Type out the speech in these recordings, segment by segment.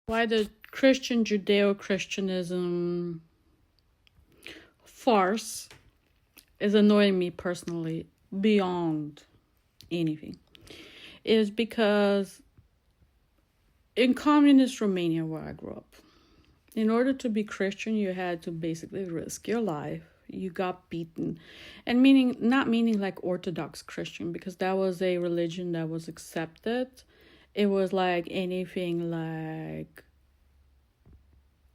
Why the Christian Judeo-Christianism farce is annoying me personally beyond anything is because in communist Romania, where I grew up, in order to be Christian, you had to basically risk your life. You got beaten. And not meaning like Orthodox Christian, because that was a religion that was accepted. It was like anything like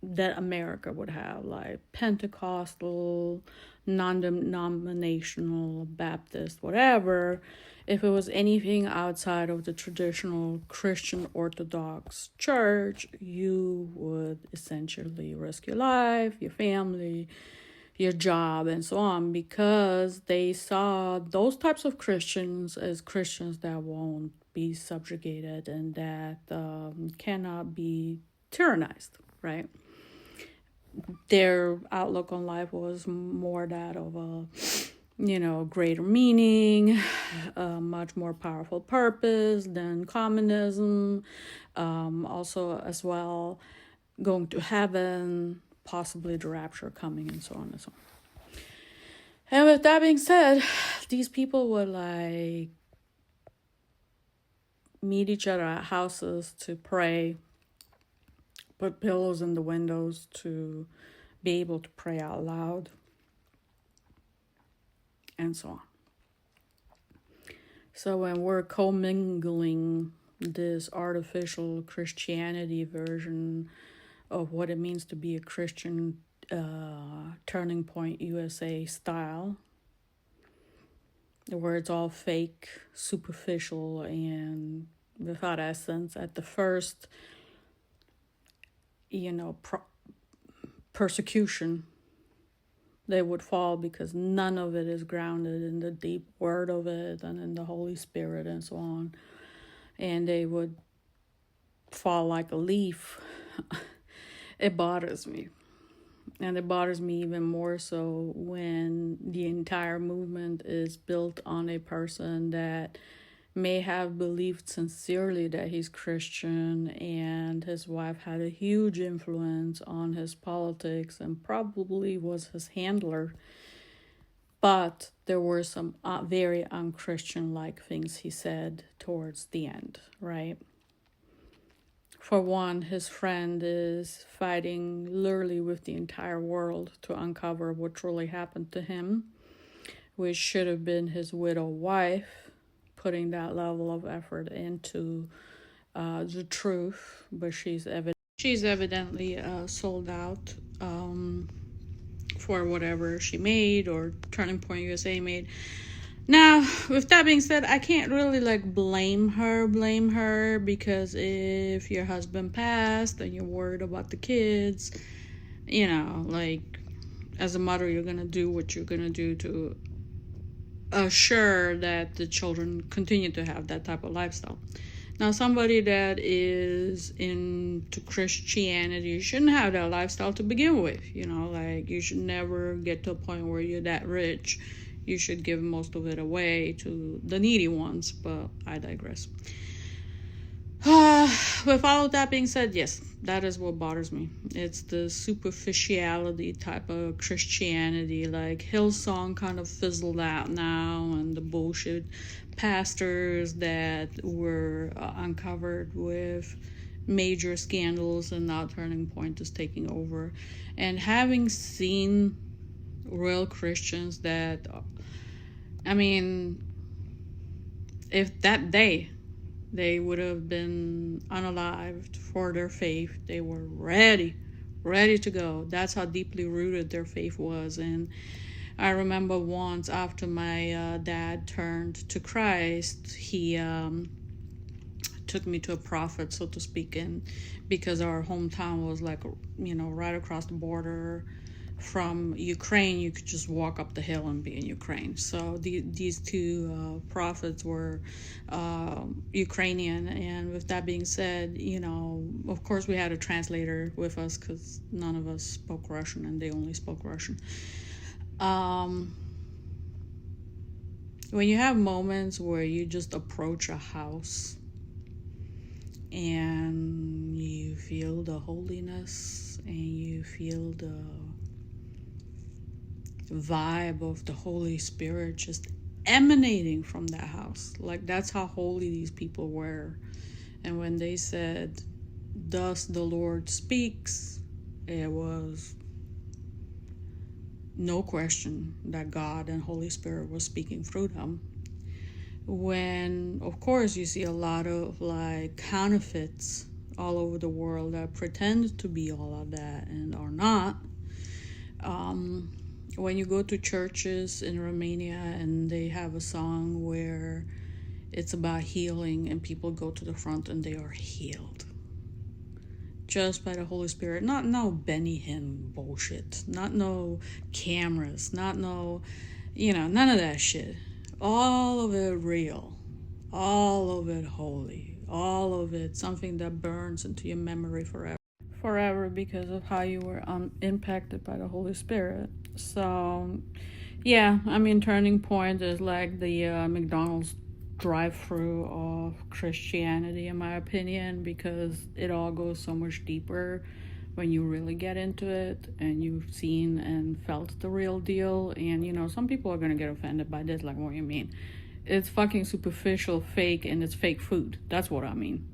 that America would have, like Pentecostal, non-denominational, Baptist, whatever. If it was anything outside of the traditional Christian Orthodox church, you would essentially risk your life, your family, your job, and so on, because they saw those types of Christians as Christians that won't be subjugated and that cannot be tyrannized, right? Their outlook on life was more that of a greater meaning, a much more powerful purpose than communism. Also, as well, going to heaven, possibly the rapture coming, and so on and so on. And with that being said, these people would like meet each other at houses to pray, put pillows in the windows to be able to pray out loud, and so on. So when we're commingling this artificial Christianity version of what it means to be a Christian, Turning Point USA style, where it's all fake, superficial, and without essence, at the first, persecution, they would fall because none of it is grounded in the deep word of it and in the Holy Spirit and so on. And they would fall like a leaf. It bothers me. And it bothers me even more so when the entire movement is built on a person that may have believed sincerely that he's Christian, and his wife had a huge influence on his politics and probably was his handler. But there were some very unchristian-like things he said towards the end, right? For one, his friend is fighting literally with the entire world to uncover what truly happened to him, which should have been his widow wife putting that level of effort into the truth, but she's evidently sold out for whatever she made or Turning Point USA made. Now, with that being said, I can't really blame her, because if your husband passed and you're worried about the kids, as a mother, you're gonna do what you're gonna do to assure that the children continue to have that type of lifestyle. Now, somebody that is into Christianity shouldn't have that lifestyle to begin with. You should never get to a point where you're that rich. You should give most of it away to the needy ones, but I digress. With all of that being said, yes, that is what bothers me. It's the superficiality type of Christianity. Like Hillsong kind of fizzled out now, and the bullshit pastors that were uncovered with major scandals, and now Turning Point is taking over. And having seen real Christians that, if that day they would have been unalived for their faith, they were ready to go. That's how deeply rooted their faith was. And I remember once after my dad turned to Christ, he took me to a prophet, so to speak, and because our hometown was right across the border from Ukraine, you could just walk up the hill and be in Ukraine. So these two prophets were Ukrainian, and with that being said, of course we had a translator with us because none of us spoke Russian, and they only spoke Russian. When you have moments where you just approach a house and you feel the holiness and you feel the vibe of the Holy Spirit just emanating from that house. Like, that's how holy these people were. And when they said, "Thus the Lord speaks," it was no question that God and Holy Spirit was speaking through them. When, of course, you see a lot of like counterfeits all over the world that pretend to be all of that and are not. When you go to churches in Romania and they have a song where it's about healing and people go to the front and they are healed just by the Holy Spirit. Not no Benny Hinn bullshit, not no cameras, not no, none of that shit. All of it real, all of it holy, all of it something that burns into your memory forever because of how you were impacted by the Holy Spirit. So yeah, I mean, turning point is like the McDonald's drive-through of Christianity, in my opinion, because it all goes so much deeper when you really get into it and you've seen and felt the real deal. And some people are gonna get offended by this, like, what do you mean? It's fucking superficial, fake, and it's fake food. That's what I mean.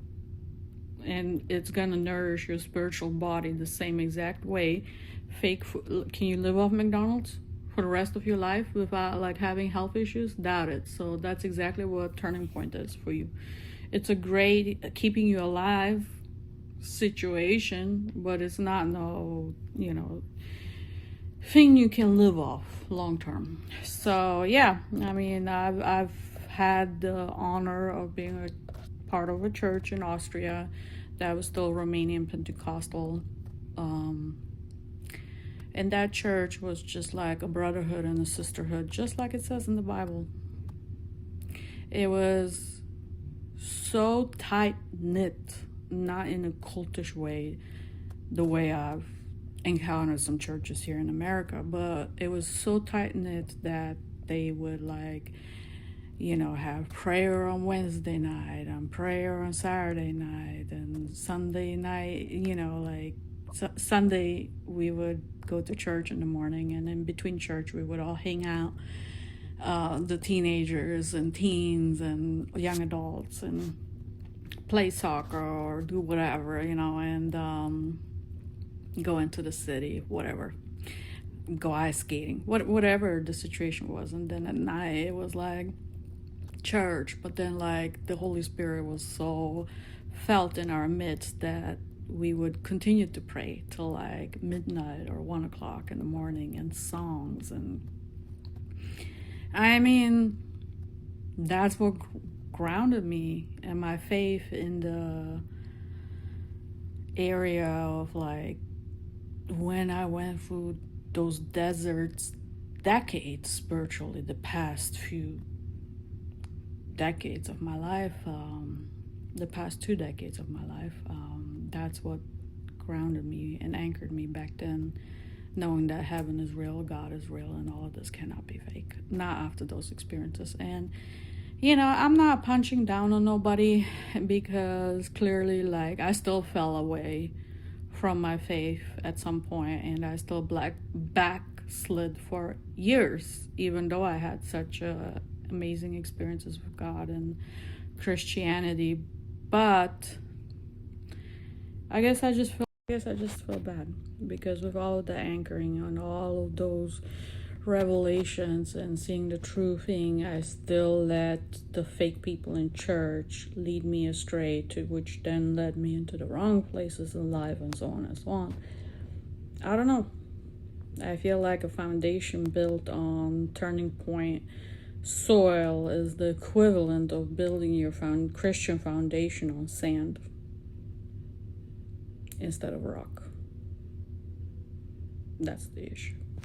And it's gonna nourish your spiritual body the same exact way. Fake food. Can you live off McDonald's for the rest of your life without like having health issues? Doubt it. So that's exactly what turning point is for you. It's a great keeping you alive situation, but it's not no thing you can live off long term. So yeah, I mean, I've had the honor of being a part of a church in Austria that was still Romanian Pentecostal. And that church was just like a brotherhood and a sisterhood, just like it says in the Bible. It was so tight-knit, not in a cultish way, the way I've encountered some churches here in America, but it was so tight-knit that they would have prayer on Wednesday night and prayer on Saturday night and Sunday night, Sunday we would go to church in the morning, and in between church we would all hang out, the teenagers and teens and young adults, and play soccer or do whatever, and go into the city, whatever, go ice skating, whatever the situation was. And then at night it was like church, but then like the Holy Spirit was so felt in our midst that we would continue to pray till like midnight or 1 o'clock in the morning, and songs. And I mean, that's what grounded me and my faith in the area of like when I went through those decades spiritually, the past few decades of my life, the past 2 decades of my life. That's what grounded me and anchored me back then, knowing that heaven is real, God is real, and all of this cannot be fake. Not after those experiences. And I'm not punching down on nobody, because clearly, like, I still fell away from my faith at some point, and I still backslid for years, even though I had such amazing experiences with God and Christianity. But I guess I just feel bad, because with all of the anchoring on all of those revelations and seeing the true thing, I still let the fake people in church lead me astray, to which then led me into the wrong places in life, and so on and so on. I don't know. I feel like a foundation built on turning point soil is the equivalent of building your Christian foundation on sand instead of rock. That's the issue.